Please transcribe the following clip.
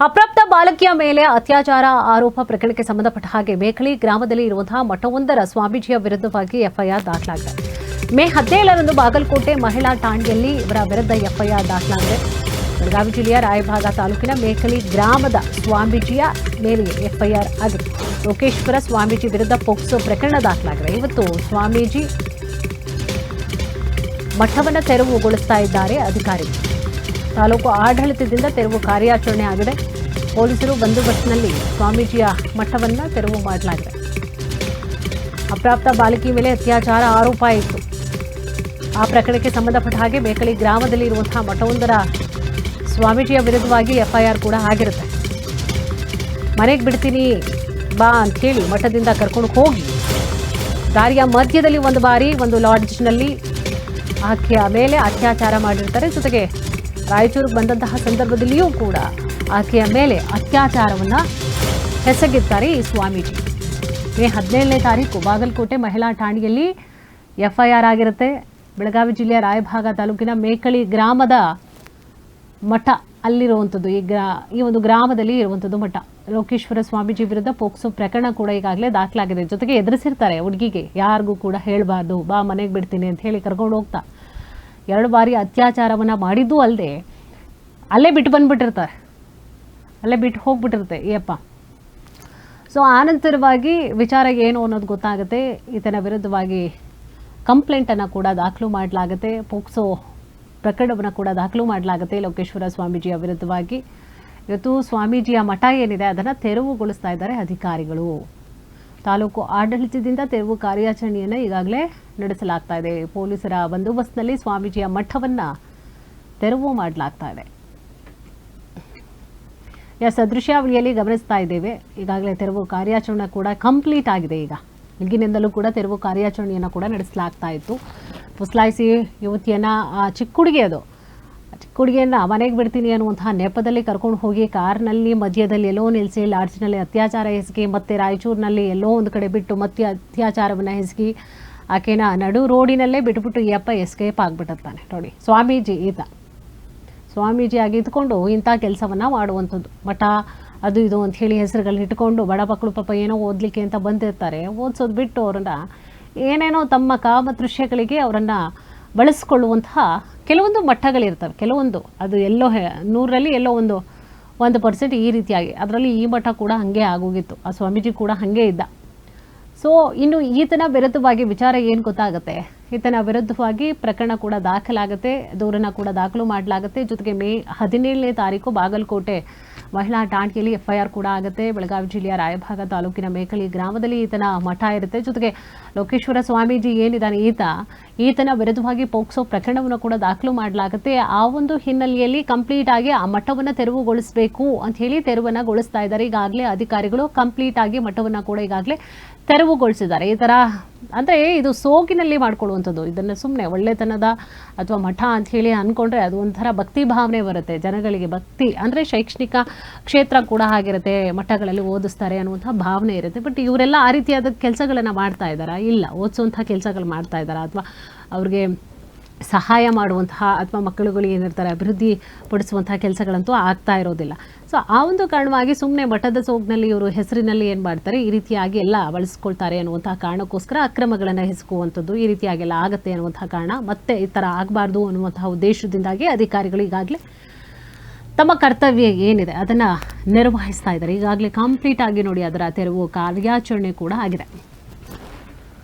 ಅಪ್ರಾಪ್ತ ಬಾಲಕಿಯ ಮೇಲೆ ಅತ್ಯಾಚಾರ ಆರೋಪ ಪ್ರಕರಣಕ್ಕೆ ಸಂಬಂಧಪಟ್ಟ ಹಾಗೆ ಮೇಕಳಿ ಗ್ರಾಮದಲ್ಲಿ ಇರುವಂತಹ ಮಠವೊಂದರ ಸ್ವಾಮೀಜಿಯ ವಿರುದ್ಧವಾಗಿ ಎಫ್ಐಆರ್ ದಾಖಲಾಗಿದೆ. ಮೇ 17ರಂದು ಬಾಗಲಕೋಟೆ ಮಹಿಳಾ ಠಾಣೆಯಲ್ಲಿ ಇವರ ವಿರುದ್ಧ ಎಫ್ಐಆರ್ ದಾಖಲಾಗಿದೆ. ಬೆಳಗಾವಿ ಜಿಲ್ಲೆಯ ರಾಯಭಾಗ ತಾಲೂಕಿನ ಮೇಕಳಿ ಗ್ರಾಮದ ಸ್ವಾಮೀಜಿಯ ಮೇಲೆ ಎಫ್ಐಆರ್ ಆಗಿದೆ. ಲೋಕೇಶ್ವರ ಸ್ವಾಮೀಜಿ ವಿರುದ್ಧ ಪೋಕ್ಸೋ ಪ್ರಕರಣ ದಾಖಲಾಗಿದೆ. ಇವತ್ತು ಸ್ವಾಮೀಜಿ ಮಠವನ್ನು ತೆರವುಗೊಳಿಸ್ತಾ ಇದ್ದಾರೆ ಅಧಿಕಾರಿಗಳು. ತಾಲೂಕು ಆಡಳಿತದಿಂದ ತೆರವು ಕಾರ್ಯಾಚರಣೆ ಆಗಿದೆ. ಪೊಲೀಸರು ಬಂದೋಬಸ್ತ್ನಲ್ಲಿ ಸ್ವಾಮೀಜಿಯ ಮಠವನ್ನು ತೆರವು ಮಾಡಲಾಗಿದೆ. ಅಪ್ರಾಪ್ತ ಬಾಲಕಿ ಮೇಲೆ ಅತ್ಯಾಚಾರ ಆರೋಪ ಇತ್ತು. ಆ ಪ್ರಕರಣಕ್ಕೆ ಸಂಬಂಧಪಟ್ಟ ಹಾಗೆ ಮೇಕಳಿ ಗ್ರಾಮದಲ್ಲಿ ಇರುವಂತಹ ಮಠವೊಂದರ ಸ್ವಾಮೀಜಿಯ ವಿರುದ್ಧವಾಗಿ ಎಫ್ಐಆರ್ ಕೂಡ ಆಗಿರುತ್ತೆ. ಮನೆಗೆ ಬಿಡ್ತೀನಿ ಬಾ ಅಂಥೇಳಿ ಮಠದಿಂದ ಕರ್ಕೊಂಡು ಹೋಗಿ ದಾರಿಯ ಮಧ್ಯದಲ್ಲಿ ಒಂದು ಬಾರಿ ಒಂದು ಲಾಡ್ಜ್ನಲ್ಲಿ ಆಕೆಯ ಮೇಲೆ ಅತ್ಯಾಚಾರ ಮಾಡಿರ್ತಾರೆ. ಜೊತೆಗೆ ರಾಯಚೂರಿಗೆ ಬಂದಂತಹ ಸಂದರ್ಭದಲ್ಲಿಯೂ ಕೂಡ ಆಕೆಯ ಮೇಲೆ ಅತ್ಯಾಚಾರವನ್ನು ಎಸಗಿರ್ತಾರೆ ಈ ಸ್ವಾಮೀಜಿ. ಮೇ 17ನೇ ತಾರೀಕು ಬಾಗಲಕೋಟೆ ಮಹಿಳಾ ಠಾಣೆಯಲ್ಲಿ ಎಫ್ಐಆರ್ ಆಗಿರುತ್ತೆ. ಬೆಳಗಾವಿ ಜಿಲ್ಲೆಯ ರಾಯಭಾಗ ತಾಲೂಕಿನ ಮೇಕಳಿ ಗ್ರಾಮದ ಮಠ ಅಲ್ಲಿರುವಂಥದ್ದು. ಈ ಒಂದು ಗ್ರಾಮದಲ್ಲಿ ಇರುವಂಥದ್ದು ಮಠ. ಲೋಕೇಶ್ವರ ಸ್ವಾಮೀಜಿ ವಿರುದ್ಧ ಪೋಕ್ಸೋ ಪ್ರಕರಣ ಕೂಡ ಈಗಾಗಲೇ ದಾಖಲಾಗಿದೆ. ಜೊತೆಗೆ ಎದುರಿಸಿರ್ತಾರೆ ಹುಡುಗಿಗೆ, ಯಾರಿಗೂ ಕೂಡ ಹೇಳಬಾರ್ದು, ಬಾ ಮನೆಗೆ ಬಿಡ್ತೀನಿ ಅಂತ ಹೇಳಿ ಕರ್ಕೊಂಡು ಹೋಗ್ತಾ 2 ಬಾರಿ ಅತ್ಯಾಚಾರವನ್ನು ಮಾಡಿದ್ದು ಅಲ್ಲದೆ ಅಲ್ಲೇ ಬಿಟ್ಟು ಬಂದುಬಿಟ್ಟಿರ್ತಾರೆ, ಅಲ್ಲೇ ಬಿಟ್ಟು ಹೋಗ್ಬಿಟ್ಟಿರುತ್ತೆ ಈ ಅಪ್ಪ. ಸೊ ಆನಂತರವಾಗಿ ವಿಚಾರ ಏನು ಅನ್ನೋದು ಗೊತ್ತಾಗುತ್ತೆ. ಈತನ ವಿರುದ್ಧವಾಗಿ ಕಂಪ್ಲೇಂಟನ್ನು ಕೂಡ ದಾಖಲು ಮಾಡಲಾಗುತ್ತೆ. ಪೋಕ್ಸೋ ಪ್ರಕರಣವನ್ನು ಕೂಡ ದಾಖಲು ಮಾಡಲಾಗುತ್ತೆ ಲೋಕೇಶ್ವರ ಸ್ವಾಮೀಜಿಯ ವಿರುದ್ಧವಾಗಿ. ಇವತ್ತು ಸ್ವಾಮೀಜಿಯ ಮಠ ಏನಿದೆ ಅದನ್ನು ತೆರವುಗೊಳಿಸ್ತಾ ಇದ್ದಾರೆ ಅಧಿಕಾರಿಗಳು. ತಾಲೂಕು ಆಡಳಿತದಿಂದ ತೆರವು ಕಾರ್ಯಾಚರಣೆಯನ್ನು ಈಗಾಗಲೇ ನಡೆಸಲಾಗ್ತಾ ಇದೆ. ಪೊಲೀಸರ ಬಂದೋಬಸ್ತ್ನಲ್ಲಿ ಸ್ವಾಮೀಜಿಯ ಮಠವನ್ನು ತೆರವು ಮಾಡಲಾಗ್ತಾ ಇದೆ. ಸದೃಶ್ಯಾವಳಿಯಲ್ಲಿ ಗಮನಿಸ್ತಾ ಇದ್ದೇವೆ. ಈಗಾಗಲೇ ತೆರವು ಕಾರ್ಯಾಚರಣೆ ಕೂಡ ಕಂಪ್ಲೀಟ್ ಆಗಿದೆ. ಈಗ ಈಗಿನಿಂದಲೂ ಕೂಡ ತೆರವು ಕಾರ್ಯಾಚರಣೆಯನ್ನು ಕೂಡ ನಡೆಸಲಾಗ್ತಾ ಇತ್ತು. ಪುಸ್ಲಾಯಿಸಿ ಯುವತಿಯನ್ನು ಚಿಕ್ಕ ಹುಡುಗಿಯನ್ನು ಮನೆಗೆ ಬಿಡ್ತೀನಿ ಅನ್ನುವಂತಹ ನೆಪದಲ್ಲಿ ಕರ್ಕೊಂಡು ಹೋಗಿ ಕಾರ್ನಲ್ಲಿ ಮಧ್ಯದಲ್ಲಿ ಎಲ್ಲೋ ನಿಲ್ಲಿಸಿ ಲಾಡ್ಜ್ನಲ್ಲಿ ಅತ್ಯಾಚಾರ ಎಸಗಿ ಮತ್ತೆ ರಾಯಚೂರಿನಲ್ಲಿ ಎಲ್ಲೋ ಒಂದು ಕಡೆ ಬಿಟ್ಟು ಮತ್ತೆ ಅತ್ಯಾಚಾರವನ್ನು ಎಸಗಿ ಆಕೆನ ನಡು ರೋಡಿನಲ್ಲೇ ಬಿಟ್ಬಿಟ್ಟು ಈ ಅಪ್ಪ ಎಸ್ಕೇಪ್ ಆಗಿಬಿಟ್ಟಿರ್ತಾನೆ. ನೋಡಿ, ಸ್ವಾಮೀಜಿ ಆಗಿ ಇದ್ಕೊಂಡು ಇಂಥ ಕೆಲಸವನ್ನು ಮಾಡುವಂಥದ್ದು. ಮಠ ಅದು ಇದು ಅಂತ ಹೇಳಿ ಹೆಸರುಗಳನ್ನ ಇಟ್ಕೊಂಡು ಬಡ ಮಕ್ಕಳು ಪಾಪ ಏನೋ ಓದಲಿಕ್ಕೆ ಅಂತ ಬಂದಿರ್ತಾರೆ. ಓದಿಸೋದು ಬಿಟ್ಟು ಅವರನ್ನು ಏನೇನೋ ತಮ್ಮ ಕಾಮತೃಷ್ಯಗಳಿಗೆ ಅವರನ್ನು ಬಳಸ್ಕೊಳ್ಳುವಂತಹ ಕೆಲವೊಂದು ಮಠಗಳಿರ್ತವೆ. ಕೆಲವೊಂದು ಅದು ಎಲ್ಲೋ 100ರಲ್ಲಿ ಎಲ್ಲೋ 1% ಈ ರೀತಿಯಾಗಿ. ಅದರಲ್ಲಿ ಈ ಮಠ ಕೂಡ ಹಾಗೆ ಆಗೋಗಿತ್ತು. ಆ ಸ್ವಾಮೀಜಿ ಕೂಡ ಹಾಗೆ ಇದ್ದ. ಸೊ ಇನ್ನು ಈತನ ವಿರುದ್ಧವಾಗಿ ವಿಚಾರ ಏನು ಗೊತ್ತಾಗುತ್ತೆ, ಈತನ ವಿರುದ್ಧವಾಗಿ ಪ್ರಕರಣ ಕೂಡ ದಾಖಲಾಗುತ್ತೆ, ದೂರನ್ನು ಕೂಡ ದಾಖಲು ಮಾಡಲಾಗುತ್ತೆ. ಜೊತೆಗೆ ಮೇ 17ನೇ ತಾರೀಕು ಬಾಗಲಕೋಟೆ ಮಹಿಳಾ ಠಾಣೆಯಲ್ಲಿ ಎಫ್ಐಆರ್ ಕೂಡ ಆಗುತ್ತೆ. ಬೆಳಗಾವಿ ಜಿಲ್ಲೆಯ ರಾಯಭಾಗ ತಾಲೂಕಿನ ಮೇಕಳಿ ಗ್ರಾಮದಲ್ಲಿ ಈತನ ಮಠ ಇರುತ್ತೆ. ಜೊತೆಗೆ ಲೋಕೇಶ್ವರ ಸ್ವಾಮೀಜಿ ಏನಿದ್ದಾನೆ ಈತನ ವಿರುದ್ಧವಾಗಿ ಪೋಕ್ಸೋ ಪ್ರಕರಣವನ್ನು ಕೂಡ ದಾಖಲು ಮಾಡಲಾಗುತ್ತೆ. ಆ ಒಂದು ಹಿನ್ನೆಲೆಯಲ್ಲಿ ಕಂಪ್ಲೀಟ್ ಆಗಿ ಆ ಮಠವನ್ನು ತೆರವುಗೊಳಿಸಬೇಕು ಅಂತ ಹೇಳಿ ತೆರವನ್ನು ಗೊಳಿಸ್ತಾ ಇದ್ದಾರೆ. ಈಗಾಗಲೇ ಅಧಿಕಾರಿಗಳು ಕಂಪ್ಲೀಟ್ ಆಗಿ ಮಠವನ್ನು ಕೂಡ ಈಗಾಗಲೇ ತೆರವುಗೊಳಿಸಿದ್ದಾರೆ. ಈ ಥರ ಅಂದರೆ ಇದು ಸೋಗಿನಲ್ಲಿ ಮಾಡ್ಕೊಳ್ಳುವಂಥದ್ದು. ಇದನ್ನು ಸುಮ್ಮನೆ ಒಳ್ಳೆತನದ ಅಥವಾ ಮಠ ಅಂತ ಹೇಳಿ ಅಂದ್ಕೊಂಡ್ರೆ ಅದು ಒಂಥರ ಭಕ್ತಿ ಭಾವನೆ ಬರುತ್ತೆ ಜನಗಳಿಗೆ. ಭಕ್ತಿ ಅಂದರೆ ಶೈಕ್ಷಣಿಕ ಕ್ಷೇತ್ರ ಕೂಡ ಆಗಿರುತ್ತೆ, ಮಠಗಳಲ್ಲಿ ಓದಿಸ್ತಾರೆ ಅನ್ನುವಂಥ ಭಾವನೆ ಇರುತ್ತೆ. ಬಟ್ ಇವರೆಲ್ಲ ಆ ರೀತಿಯಾದ ಕೆಲಸಗಳನ್ನು ಮಾಡ್ತಾ ಇದ್ದಾರಾ? ಇಲ್ಲ. ಓದಿಸುವಂಥ ಕೆಲಸಗಳು ಮಾಡ್ತಾ ಇದ್ದಾರಾ ಅಥವಾ ಅವ್ರಿಗೆ ಸಹಾಯ ಮಾಡುವಂತಹ ಅಥವಾ ಮಕ್ಕಳುಗಳು ಏನಿರ್ತಾರೆ ಅಭಿವೃದ್ಧಿ ಪಡಿಸುವಂತಹ ಕೆಲಸಗಳಂತೂ ಆಗ್ತಾ ಇರೋದಿಲ್ಲ. ಸೊ ಆ ಒಂದು ಕಾರಣವಾಗಿ ಸುಮ್ಮನೆ ಮಠದ ಸೋಗಿನಲ್ಲಿ ಇವರು ಹೆಸರಿನಲ್ಲಿ ಏನು ಮಾಡ್ತಾರೆ, ಈ ರೀತಿಯಾಗಿ ಎಲ್ಲ ಬಳಸ್ಕೊಳ್ತಾರೆ ಅನ್ನುವಂತಹ ಕಾರಣಕ್ಕೋಸ್ಕರ ಅಕ್ರಮಗಳನ್ನು ಹೆಸಕುವಂಥದ್ದು ಈ ರೀತಿಯಾಗೆಲ್ಲ ಆಗುತ್ತೆ ಅನ್ನುವಂತಹ ಕಾರಣ. ಮತ್ತೆ ಈ ಥರ ಆಗಬಾರ್ದು ಅನ್ನುವಂತಹ ಉದ್ದೇಶದಿಂದಾಗಿ ಅಧಿಕಾರಿಗಳು ಈಗಾಗಲೇ ತಮ್ಮ ಕರ್ತವ್ಯ ಏನಿದೆ ಅದನ್ನು ನಿರ್ವಹಿಸ್ತಾ ಇದ್ದಾರೆ. ಈಗಾಗಲೇ ಕಂಪ್ಲೀಟ್ ಆಗಿ ನೋಡಿ ಅದರ ತೆರವು ಕಾರ್ಯಾಚರಣೆ ಕೂಡ ಆಗಿದೆ.